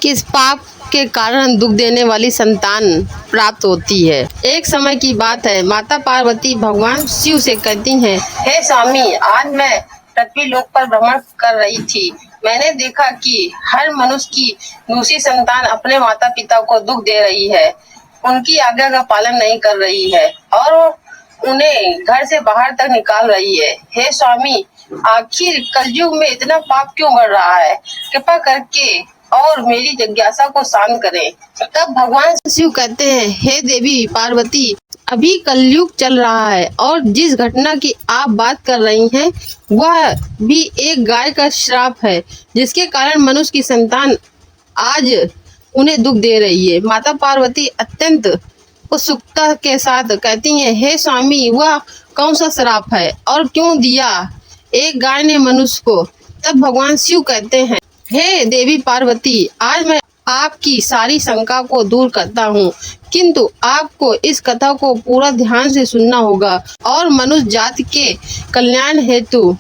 किस पाप के कारण दुख देने वाली संतान प्राप्त होती है। एक समय की बात है, माता पार्वती भगवान शिव से कहती हैं, हे स्वामी, आज मैं पृथ्वी लोक पर भ्रमण कर रही थी। मैंने देखा कि हर मनुष्य की दूसरी संतान अपने माता पिता को दुख दे रही है, उनकी आज्ञा का पालन नहीं कर रही है और उन्हें घर से बाहर तक निकाल रही है। हे स्वामी, आखिर कलयुग में इतना पाप क्यों बढ़ रहा है? कृपा करके और मेरी जिज्ञासा को शांत करें। तब भगवान शिव कहते हैं, हे देवी पार्वती, अभी कलयुग चल रहा है और जिस घटना की आप बात कर रही हैं वह भी एक गाय का श्राप है, जिसके कारण मनुष्य की संतान आज उन्हें दुख दे रही है। माता पार्वती अत्यंत उत्सुकता के साथ कहती हैं, हे स्वामी, वह कौन सा श्राप है और क्यों दिया एक गाय ने मनुष्य को? तब भगवान शिव कहते हैं, हे देवी पार्वती, आज मैं आपकी सारी शंका को दूर करता हूँ, किंतु आपको इस कथा को पूरा ध्यान से सुनना होगा और मनुष्य जाति के कल्याण हेतु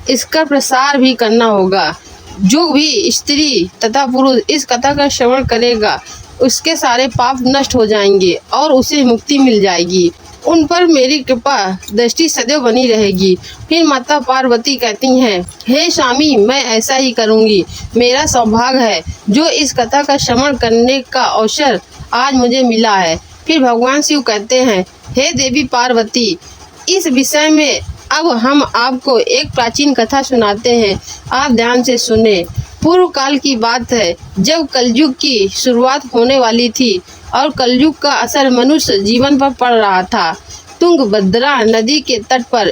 इसका प्रसार भी करना होगा। जो भी स्त्री तथा पुरुष इस कथा का श्रवण करेगा उसके सारे पाप नष्ट हो जाएंगे और उसे मुक्ति मिल जाएगी। उन पर मेरी कृपा दृष्टि सदैव बनी रहेगी। फिर माता पार्वती कहती हैं, हे स्वामी, मैं ऐसा ही करूंगी। मेरा सौभाग्य है जो इस कथा का श्रवण करने का अवसर आज मुझे मिला है। फिर भगवान शिव कहते हैं, हे देवी पार्वती, इस विषय में अब हम आपको एक प्राचीन कथा सुनाते हैं, आप ध्यान से सुने। पूर्व काल की बात है, जब कलयुग की शुरुआत होने वाली थी और कलयुग का असर मनुष्य जीवन पर पड़ रहा था। तुंगभद्रा नदी के तट पर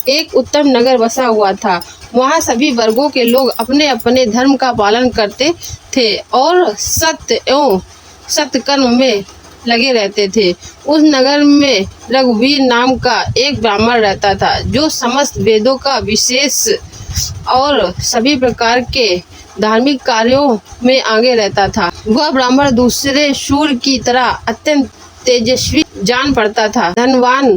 एक उत्तम नगर बसा हुआ था। वहाँ सभी वर्गों के लोग अपने अपने धर्म का पालन करते थे और सत्य एवं सत्य कर्म में लगे रहते थे। उस नगर में रघुवीर नाम का एक ब्राह्मण रहता था, जो समस्त वेदों का विशेष और सभी प्रकार के धार्मिक कार्यों में आगे रहता था। वह ब्राह्मण दूसरे शूर की तरह अत्यंत तेजस्वी जान पड़ता था। धनवान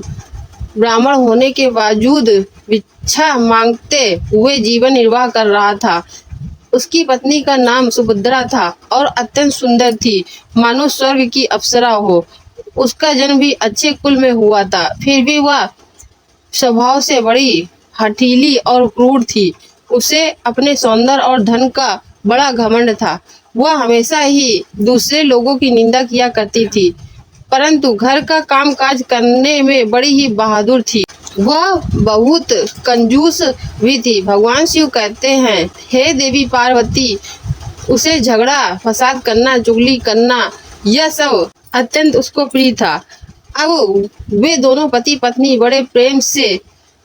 ब्राह्मण होने के बावजूद भिक्षा मांगते हुए जीवन निर्वाह कर रहा था। उसकी पत्नी का नाम सुभद्रा था और अत्यंत सुंदर थी, मानो स्वर्ग की अप्सरा हो। उसका जन्म भी अच्छे कुल में हुआ था, फिर भी वह स्वभाव से बड़ी हठीली और क्रूर थी। उसे अपने सौंदर्य और धन का बड़ा घमंड था। वह हमेशा ही दूसरे लोगों की निंदा किया करती थी, परंतु घर का कामकाज करने में बड़ी ही बहादुर थी। वह बहुत कंजूस भी थी। भगवान शिव कहते हैं, हे देवी पार्वती, उसे झगड़ा फसाद करना, चुगली करना, यह सब अत्यंत उसको प्रिय था। अब वे दोनों पति पत्नी बड़े प्रेम से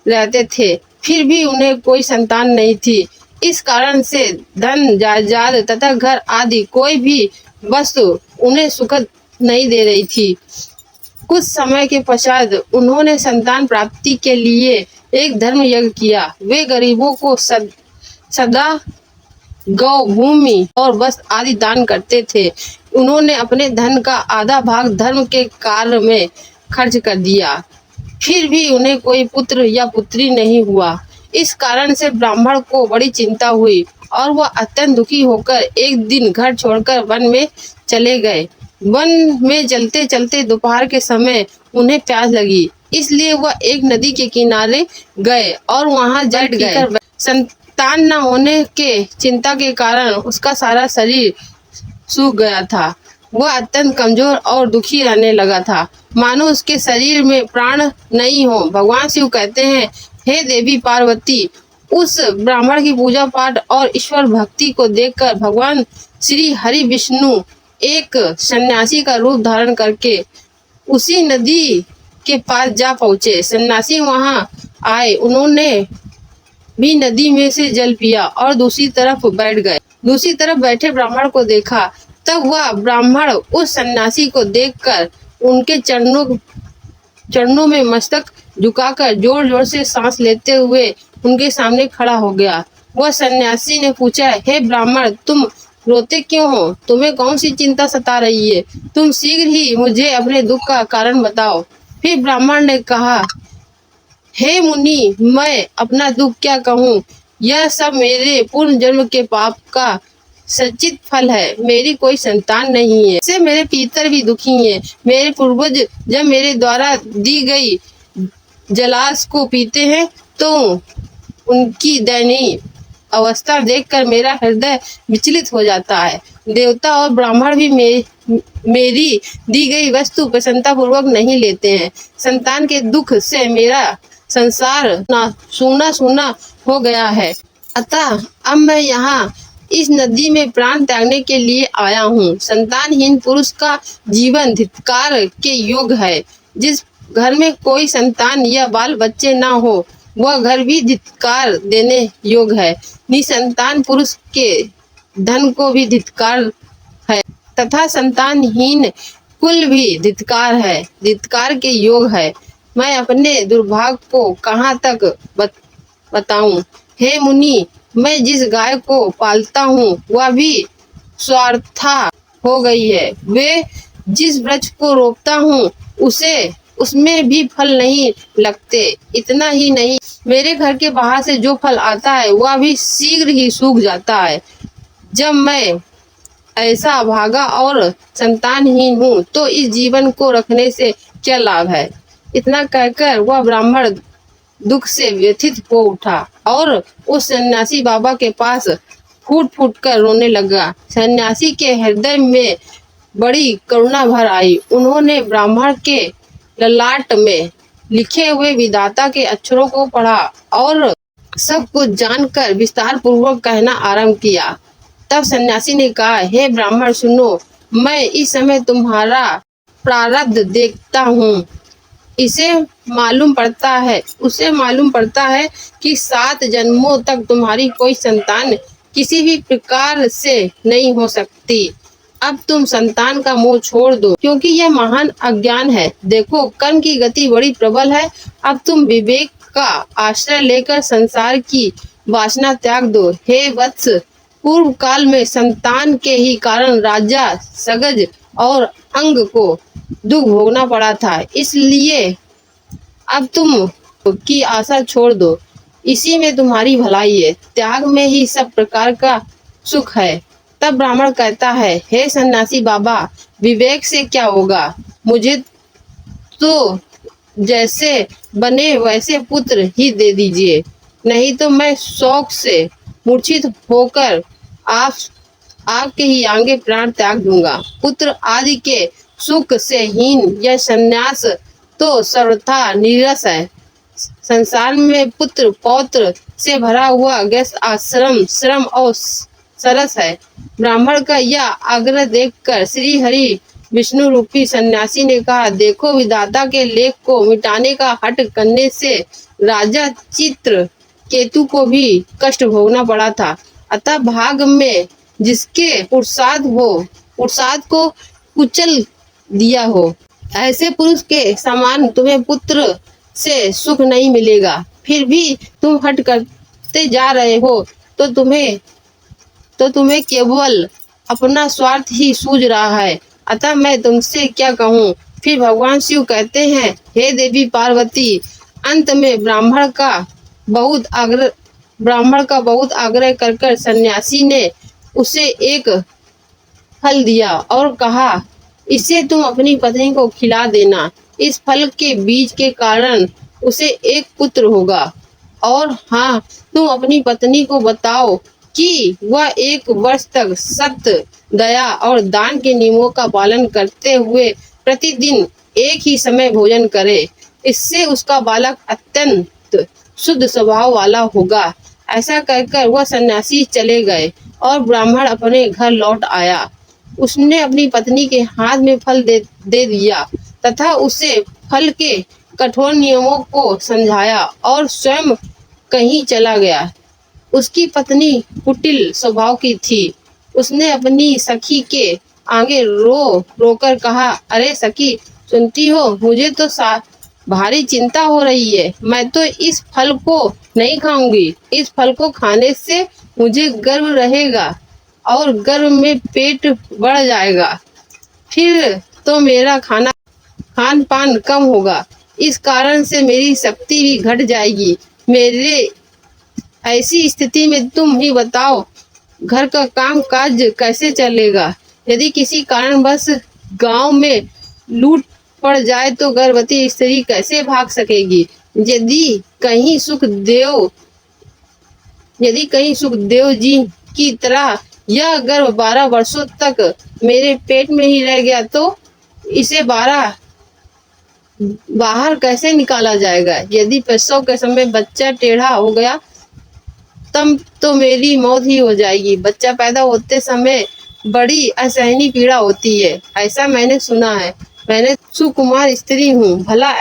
रहते थे, फिर भी उन्हें कोई संतान नहीं थी। इस कारण से धन जायदाद तथा घर आदि कोई भी वस्तु उन्हें सुखद नहीं दे रही थी। कुछ समय के पश्चात उन्होंने संतान प्राप्ति के लिए एक धर्म यज्ञ किया। वे गरीबों को सदा गौ, भूमि और वस्त्र आदि दान करते थे। उन्होंने अपने धन का आधा भाग धर्म के कार्य में खर्च कर दिया, फिर भी उन्हें कोई पुत्र या पुत्री नहीं हुआ। इस कारण से ब्राह्मण को बड़ी चिंता हुई और वह अत्यंत दुखी होकर एक दिन घर छोड़कर वन में चले गए। वन में चलते चलते दोपहर के समय उन्हें प्यास लगी, इसलिए वह एक नदी के किनारे गए और वहां जल गए। संतान न होने के चिंता के कारण उसका सारा शरीर सूख गया था। वह अत्यंत कमजोर और दुखी रहने लगा था, मानो उसके शरीर में प्राण नहीं हो। भगवान शिव कहते हैं, हे देवी पार्वती, उस ब्राह्मण की पूजा पाठ और ईश्वर भक्ति को देखकर भगवान श्री हरि विष्णु एक सन्यासी का रूप धारण करके उसी नदी के पास जा पहुँचे। सन्यासी वहां आए, उन्होंने भी नदी में से जल पिया और दूसरी तरफ बैठ गए। दूसरी तरफ बैठे ब्राह्मण को देखा, तब वह ब्राह्मण उस सन्यासी को देखकर उनके चरणों में मस्तक झुकाकर जोर जोर से सांस लेते हुए उनके सामने खड़ा हो गया। वह सन्यासी ने पूछा, हे ब्राह्मण, तुम रोते क्यों हो? तुम्हें कौन सी चिंता सता रही है? तुम शीघ्र ही मुझे अपने दुख का कारण बताओ। फिर ब्राह्मण ने कहा, हे मुनि, मैं अपना दुख क्या कहूँ, यह सब मेरे पूर्व जन्म के पाप का सचित फल है, मेरी कोई संतान नहीं है। इससे मेरे पितर भी दुखी हैं। मेरे पूर्वज जब मेरे द्वारा दी गई जलाश को पीते हैं तो उनकी दयनीय अवस्था देखकर मेरा हृदय विचलित हो जाता है। देवता और ब्राह्मण भी मेरी दी गई वस्तु प्रसन्नता पूर्वक नहीं लेते हैं। संतान के दुख से मेरा संसार सूना सूना हो गया है। अतः अब मैं यहाँ इस नदी में प्राण त्यागने के लिए आया हूँ। संतानहीन पुरुष का जीवन धिक्कार के योग्य है। जिस घर में कोई संतान या बाल बच्चे ना हो वह घर भी धिक्कार देने योग्य है। निसंतान पुरुष के धन को भी धिक्कार है तथा संतानहीन कुल भी धिक्कार के योग है। मैं अपने दुर्भाग्य को कहाँ तक बताऊं? हे मुनि, मैं जिस गाय को पालता हूँ वह भी स्वार्था हो गई है। वे जिस वृक्ष को रोपता हूँ उसमें भी फल नहीं लगते। इतना ही नहीं, मेरे घर के बाहर से जो फल आता है वह भी शीघ्र ही सूख जाता है। जब मैं ऐसा भागा और संतानहीन हूँ तो इस जीवन को रखने से क्या लाभ है? इतना कहकर वह ब्राह्मण दुख से व्यथित हो उठा और उस सन्यासी बाबा के पास फूट फूट कर रोने लगा। सन्यासी के हृदय में बड़ी करुणा भर आई। उन्होंने ब्राह्मण के ललाट में लिखे हुए विधाता के अक्षरों को पढ़ा और सब कुछ जानकर विस्तार पूर्वक कहना आरंभ किया। तब सन्यासी ने कहा, हे ब्राह्मण सुनो, मैं इस समय तुम्हारा प्रारब्ध देखता हूँ। उसे मालूम पड़ता है कि 7 जन्मों तक तुम्हारी कोई संतान किसी भी प्रकार से नहीं हो सकती। अब तुम संतान का मोह छोड़ दो क्योंकि यह महान अज्ञान है। देखो, कर्म की गति बड़ी प्रबल है। अब तुम विवेक का आश्रय लेकर संसार की वासना त्याग दो। हे वत्स, पूर्व काल में संतान के ही कारण राजा सगज और अंग को दुख भोगना पड़ा था। इसलिए अब तुम की आशा छोड़ दो। इसी में तुम्हारी भलाई है। त्याग में ही सब प्रकार का सुख है। तब ब्राह्मण कहता है, हे सन्यासी बाबा, विवेक से क्या होगा? मुझे तो जैसे बने वैसे पुत्र ही दे दीजिए, नहीं तो मैं शौक से मूर्छित होकर आपके ही आगे प्राण त्याग दूंगा। पुत्र आदि के सुख से हीन यह सन्यास तो सर्वथा नीरस है। संसार में पुत्र पौत्र से भरा हुआ गृहस्थ आश्रम श्रम और सरस है। ब्राह्मण का यह आग्रह देखकर श्री हरि विष्णु रूपी सन्यासी ने कहा, देखो, विधाता के लेख को मिटाने का हठ करने से राजा चित्र केतु को भी कष्ट भोगना पड़ा था। अतः भाग में जिसके पुरुषार्थ को कुचल दिया हो, ऐसे पुरुष के समान तुम्हें पुत्र से सुख नहीं मिलेगा। फिर भी तुम हट करते जा रहे हो तो तुम्हें केवल अपना स्वार्थ ही सूझ रहा है। अतः मैं तुमसे क्या कहूँ? फिर भगवान शिव कहते हैं, हे देवी पार्वती, अंत में ब्राह्मण का बहुत आग्रह कर सन्यासी ने उसे एक फल दिया और कहा, इसे तुम अपनी पत्नी को खिला देना। इस फल के बीज के कारण उसे एक पुत्र होगा। और हाँ, तुम अपनी पत्नी को बताओ कि वह 1 वर्ष तक सत्य, दया और दान के नियमों का पालन करते हुए प्रतिदिन एक ही समय भोजन करे। इससे उसका बालक अत्यंत शुद्ध स्वभाव वाला होगा। ऐसा कहकर वह सन्यासी चले गए और ब्राह्मण अपने घर लौट आया। उसने अपनी पत्नी के हाथ में फल दे दिया तथा उसे फल के कठोर नियमों को समझाया और स्वयं कहीं चला गया। उसकी पत्नी कुटिल स्वभाव की थी। उसने अपनी सखी के आगे रो कर कहा, अरे सखी, सुनती हो, मुझे तो भारी चिंता हो रही है। मैं तो इस फल को नहीं खाऊंगी। इस फल को खाने से मुझे गर्व रहेगा और गर्व में पेट बढ़ जाएगा। फिर तो मेरा खान पान कम होगा। इस कारण से मेरी शक्ति भी घट जाएगी। मेरे ऐसी स्थिति में तुम ही बताओ, घर का काम काज कैसे चलेगा? यदि किसी कारणवश गांव में लूट पड़ जाए तो गर्भवती स्त्री कैसे भाग सकेगी? यदि कहीं सुखदेव जी की तरह यह गर्भ 12 वर्षों तक मेरे पेट में ही रह गया तो इसे बाहर कैसे निकाला जाएगा? यदि प्रसव के समय बच्चा टेढ़ा हो गया तब तो मेरी मौत ही हो जाएगी। बच्चा पैदा होते समय बड़ी असहनीय पीड़ा होती है, ऐसा मैंने सुना है। मैंने सुकुमार स्त्री हूँ, भला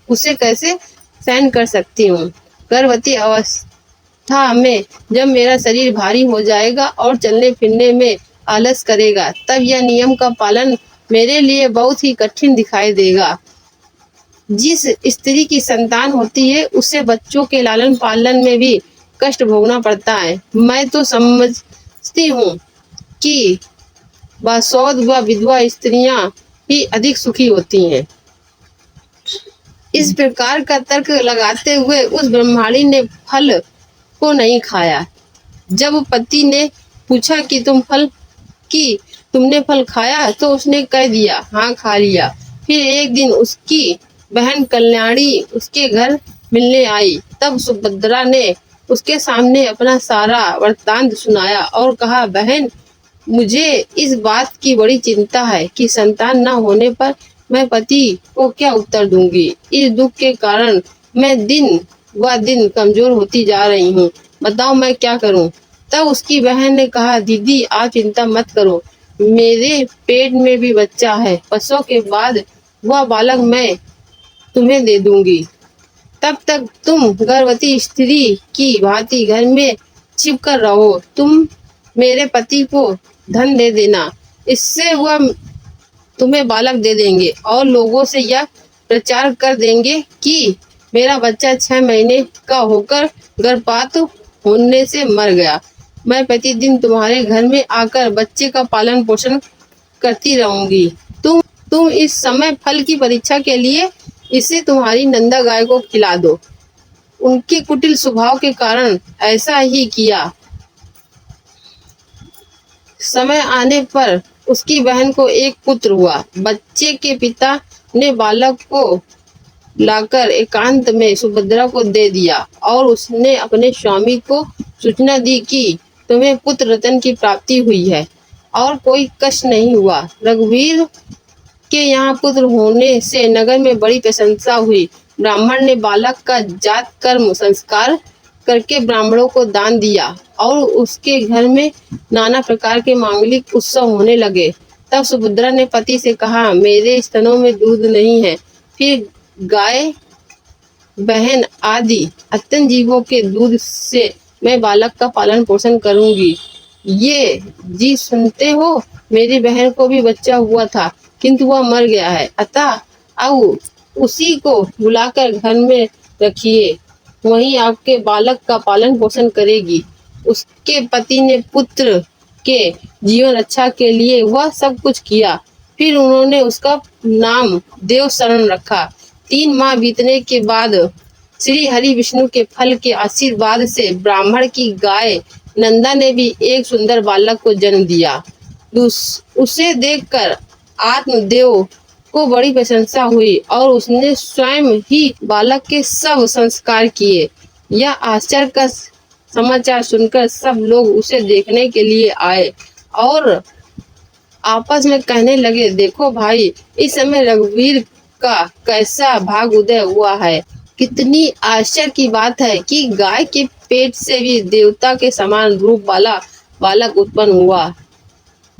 उसे कैसे सहन कर सकती हूँ? गर्भवती अवस्था में जब मेरा शरीर भारी हो जाएगा और चलने फिरने में आलस करेगा, तब यह नियम का पालन मेरे लिए बहुत ही कठिन दिखाई देगा। जिस स्त्री की संतान होती है उसे बच्चों के लालन पालन में भी कष्ट भोगना पड़ता है। मैं तो समझती हूँ कि बसौध व विधवा स्त्रियां ही अधिक सुखी होती हैं। इस प्रकार का तर्क लगाते हुए उस ब्रह्मचारी ने फल को नहीं खाया। जब पति ने पूछा कि तुमने फल खाया तो उसने कह दिया, हाँ खा लिया। फिर एक दिन उसकी बहन कल्याणी उसके घर मिलने आई। तब सुभद्रा ने उसके सामने अपना सारा वृत्तांत सुनाया और कहा, बहन, मुझे इस बात की बड़ी चिंता है कि संतान न होने पर मैं पति को क्या उत्तर दूंगी। इस दुख के कारण मैं दिन व दिन कमजोर होती जा रही हूँ। बताओ मैं क्या करूँ? तब उसकी बहन ने कहा, दीदी आप चिंता मत करो, मेरे पेट में भी बच्चा है। प्रसव के बाद वह बालक मैं तुम्हें दे दूंगी। तब तक तुम गर्भवती स्त्री की भांति घर में छिप कर रहो। तुम मेरे पति को धन दे देना, इससे वह तुम्हें बालक दे देंगे और लोगों से यह प्रचार कर देंगे कि मेरा बच्चा 6 महीने का होकर गर्भपात होने से मर गया। मैं प्रतिदिन तुम्हारे घर में आकर बच्चे का पालन पोषण करती रहूंगी। तुम इस समय फल की परीक्षा के लिए इसे तुम्हारी नंदा गाय को खिला दो। उनके कुटिल स्वभाव के कारण ऐसा ही किया। समय आने पर उसकी बहन को एक पुत्र हुआ। बच्चे के पिता ने बालक को लाकर एकांत में सुभद्रा को दे दिया और उसने अपने स्वामी को सूचना दी कि तुम्हें पुत्र रतन की प्राप्ति हुई है और कोई कष्ट नहीं हुआ। रघुवीर के यहाँ पुत्र होने से नगर में बड़ी प्रशंसा हुई। ब्राह्मण ने बालक का जात कर्म संस्कार करके ब्राह्मणों को दान दिया और उसके घर में नाना प्रकार के मांगलिक उत्सव होने लगे। तब सुभद्रा ने पति से कहा, मेरे स्तनों में दूध नहीं है, फिर गाय, बहन आदि अत्यंत जीवों के दूध से मैं बालक का पालन पोषण करूंगी। ये जी सुनते हो, मेरी बहन को भी बच्चा हुआ था किंतु वह मर गया है, अतः अब उसी को बुलाकर घर में रखिए, वहीं आपके बालक का पालन पोषण करेगी। उसके पति ने पुत्र के जीवन रक्षा के लिए वह सब कुछ किया। फिर उन्होंने उसका नाम देव शरण रखा। 3 माह बीतने के बाद श्री हरि विष्णु के फल के आशीर्वाद से ब्राह्मण की गाय नंदा ने भी एक सुंदर बालक को जन्म दिया। उसे देखकर आत्मदेव को बड़ी प्रशंसा हुई और उसने स्वयं ही बालक के सब संस्कार किए। यह आश्चर्य का समाचार सुनकर सब लोग उसे देखने के लिए आए और आपस में कहने लगे, देखो भाई, इस समय रघुवीर का कैसा भाग उदय हुआ है। कितनी आश्चर्य की बात है कि गाय के पेट से भी देवता के समान रूप वाला बालक उत्पन्न हुआ।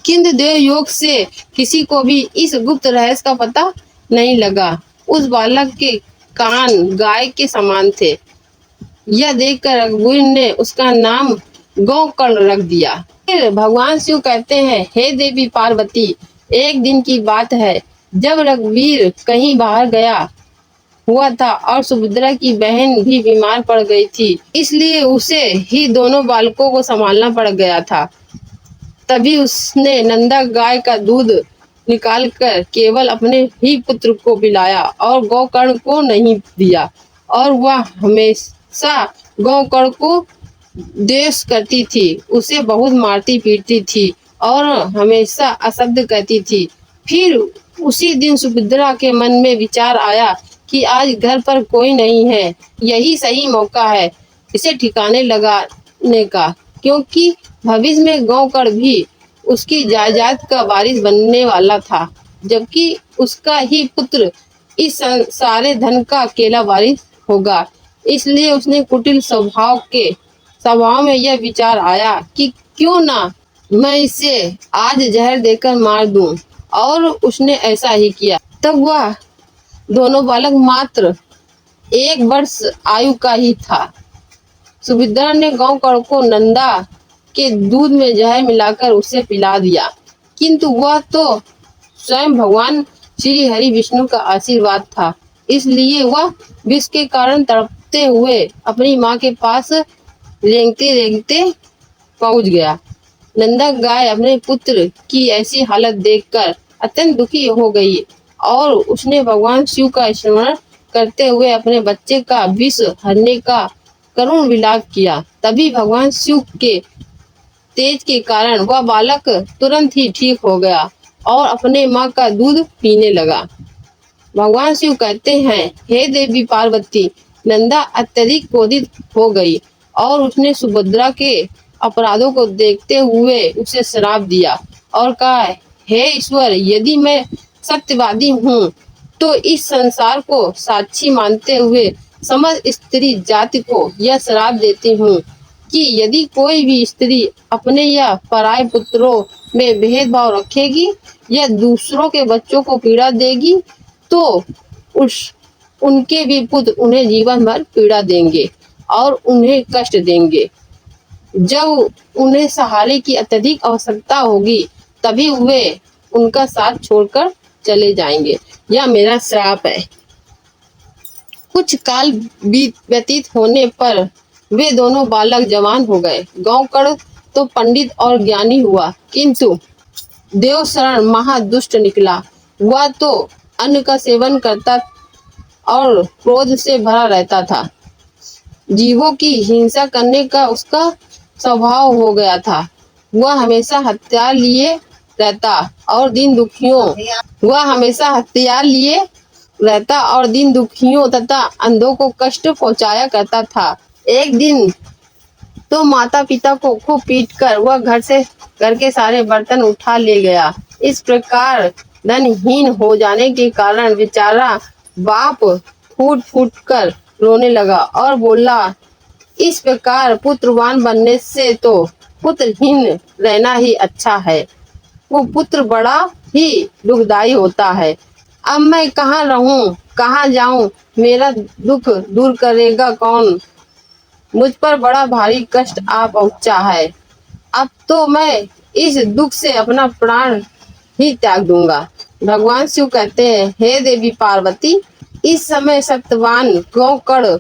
किंतु देव योग से किसी को भी इस गुप्त रहस्य का पता नहीं लगा। उस बालक के कान गाय के समान थे। यह देखकर रघुवीर ने उसका नाम गोकर्ण रख दिया। फिर भगवान शिव कहते हैं, हे देवी पार्वती, एक दिन की बात है जब रघुवीर कहीं बाहर गया हुआ था और सुभद्रा की बहन भी बीमार पड़ गई थी, इसलिए उसे ही दोनों बालकों को संभालना पड़ गया था। तभी उसने नंदा गाय का दूध निकालकर केवल अपने ही पुत्र को पिलाया और गोकर्ण को नहीं दिया, और वह हमेशा गोकर्ण को द्वेष करती थी, उसे बहुत मारती पीटती थी और हमेशा अशब्द कहती थी। फिर उसी दिन सुभद्रा के मन में विचार आया कि आज घर पर कोई नहीं है, यही सही मौका है इसे ठिकाने लगाने का, क्योंकि भविष्य में गौकर्ण भी उसकी जायदाद का वारिस बनने वाला था, जबकि उसका ही पुत्र इस सारे धन का अकेला वारिस होगा। इसलिए उसने कुटिल स्वभाव में यह विचार आया कि क्यों ना मैं इसे आज जहर देकर मार दूं, और उसने ऐसा ही किया। तब वह दोनों बालक मात्र 1 वर्ष आयु का ही था। सुभद्रा ने गौकर्ण को नंदा के दूध में जहर मिलाकर उसे पिला दिया, किंतु वह तो स्वयं भगवान श्री हरि विष्णु का आशीर्वाद था, इसलिए वह विष के कारण तड़पते हुए अपनी माँ के पास रेंगते रेंगते पहुंच गया। नंदा गाय अपने पुत्र की ऐसी हालत देखकर अत्यंत दुखी हो गई और उसने भगवान शिव का स्मरण करते हुए अपने बच्चे का विष हरने का करुण विलाप किया। तभी भगवान शिव के तेज के कारण वह बालक तुरंत ही ठीक हो गया और अपने माँ का दूध पीने लगा। भगवान शिव कहते हैं, हे देवी पार्वती, नंदा अत्यधिक क्रोधित हो गई और उसने सुभद्रा के अपराधों को देखते हुए उसे श्राप दिया और कहा, हे ईश्वर, यदि मैं सत्यवादी हूँ तो इस संसार को साक्षी मानते हुए समस्त स्त्री जाति को यह श्राप देती हूँ कि यदि कोई भी स्त्री अपने या पराये पुत्रों में भेदभाव रखेगी या दूसरों के बच्चों को पीड़ा देगी तो उनके भी पुत्र उन्हें जीवन भर पीड़ा देंगे और उन्हें कष्ट देंगे। जब उन्हें सहारे की अत्यधिक आवश्यकता होगी तभी वे उनका साथ छोड़कर चले जाएंगे। यह मेरा श्राप है। कुछ काल व्यतीत होने पर वे दोनों बालक जवान हो गए। गौकर्ण तो पंडित और ज्ञानी हुआ, किंतु देवशरण महादुष्ट निकला। वह तो अन्न का सेवन करता और क्रोध से भरा रहता था। जीवों की हिंसा करने का उसका स्वभाव हो गया था। वह हमेशा हथियार लिए रहता और दीन दुखियों तथा अंधों को कष्ट पहुंचाया करता था। एक दिन तो माता पिता को खूब पीटकर वह घर के सारे बर्तन उठा ले गया। इस प्रकार धनहीन हो जाने के कारण बेचारा बाप फूट फूट कर रोने लगा और बोला, इस प्रकार पुत्रवान बनने से तो पुत्रहीन रहना ही अच्छा है। वो पुत्र बड़ा ही दुखदाई होता है। अब मैं कहाँ रहूं, कहाँ जाऊं, मेरा दुख दूर करेगा कौन? मुझ पर बड़ा भारी कष्ट आ पहुंचा है। अब तो मैं इस दुख से अपना प्राण ही त्याग दूंगा। भगवान शिव कहते हैं, हे देवी पार्वती, इस समय सत्यवान गौकर्ण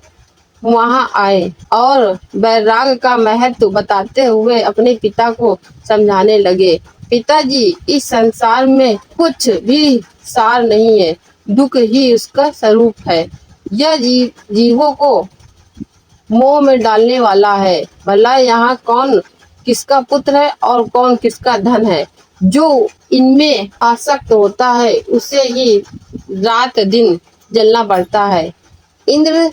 वहां आए और वैराग का महत्व बताते हुए अपने पिता को समझाने लगे। पिताजी, इस संसार में कुछ भी सार नहीं है, दुख ही उसका स्वरूप है। यह जीवों को मोह में डालने वाला है। भला यहाँ कौन किसका पुत्र है और कौन किसका धन है? जो इनमें आसक्त होता है उसे ही रात दिन जलना पड़ता है। इंद्र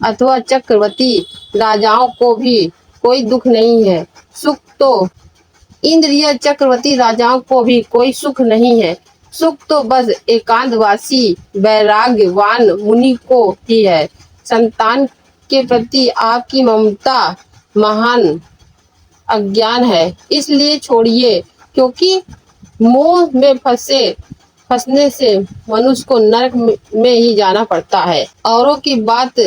अथवा चक्रवर्ती राजाओं को भी कोई दुख नहीं है, सुख तो इंद्र या चक्रवर्ती राजाओं को भी कोई सुख नहीं है। सुख तो बस एकांतवासी वैराग्यवान मुनि को ही है। संतान के प्रति आपकी ममता महान अज्ञान है, इसलिए छोड़िए, क्योंकि मोह में फंसने से मनुष्य को नरक में ही जाना पड़ता है। औरों की बात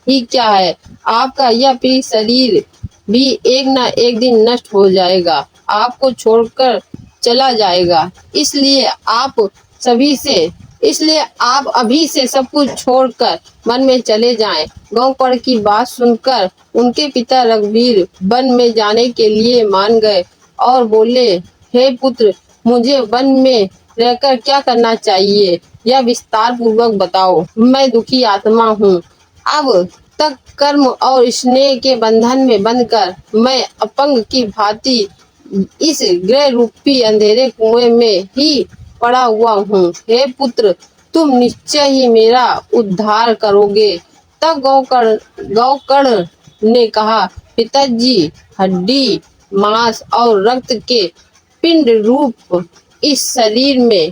ही क्या है, आपका यह प्रिय शरीर भी एक न एक दिन नष्ट हो जाएगा, आपको छोड़कर चला जाएगा। इसलिए आप अभी से सब कुछ छोड़कर वन में चले जाएं। गौकर्ण की बात सुनकर उनके पिता रघुवीर वन में जाने के लिए मान गए और बोले, हे पुत्र, मुझे वन में रहकर क्या करना चाहिए, यह विस्तार पूर्वक बताओ। मैं दुखी आत्मा हूँ। अब तक कर्म और स्नेह के बंधन में बंधकर मैं अपंग की भांति इस ग्रह रूपी अंधेरे कुएं में ही पड़ा हुआ हूँ। हे पुत्र, तुम निश्चय ही मेरा उद्धार करोगे। तब गौकर्ण ने कहा, पिताजी, हड्डी, मांस और रक्त के पिंड रूप इस शरीर में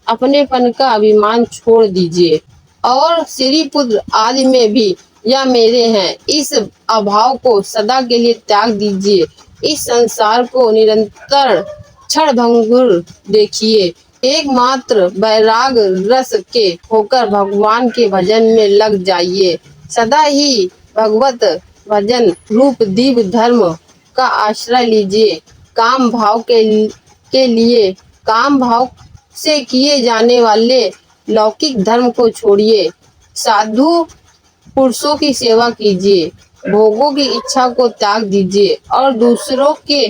अपनेपन का अभिमान छोड़ दीजिए और श्री पुत्र आदि में भी यह मेरे हैं। इस अभाव को सदा के लिए त्याग दीजिए। इस संसार को निरंतर क्षण भंगुर देखिए। एकमात्र वैराग रस के होकर भगवान के भजन में लग जाइए। सदा ही भगवत भजन रूप दिव्य धर्म का आश्रय लीजिए। काम भाव के लिए काम भाव से किए जाने वाले लौकिक धर्म को छोड़िए। साधु पुरुषों की सेवा कीजिए। भोगों की इच्छा को त्याग दीजिए और दूसरों के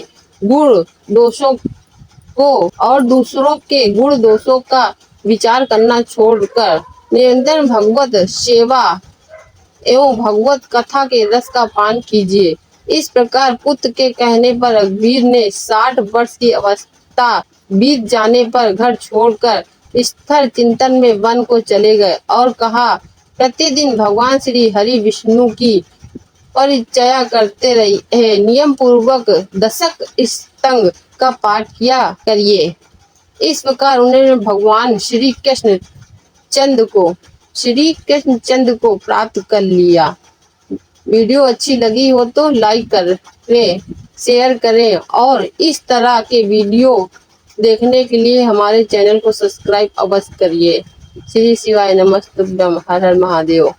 गुण दोषों का विचार करना छोड़कर निरंतर भगवत सेवा एवं भगवत कथा के रस का पान कीजिए। इस प्रकार पुत्र के कहने पर रघुवीर ने 60 वर्ष की अवस्था बीत जाने पर घर छोड़कर स्थिर चिंतन में वन को चले गए और कहा, प्रतिदिन भगवान श्री हरि विष्णु की परिचर्या करते रहिए। नियम पूर्वक दशक स्तंग का पाठ किया करिए। इस प्रकार उन्होंने भगवान श्री कृष्ण चंद्र को प्राप्त कर लिया। वीडियो अच्छी लगी हो तो लाइक करें, शेयर करें और इस तरह के वीडियो देखने के लिए हमारे चैनल को सब्सक्राइब अवश्य करिए। श्री शिवाय नमस्तुभ्यं। हर हर महादेव।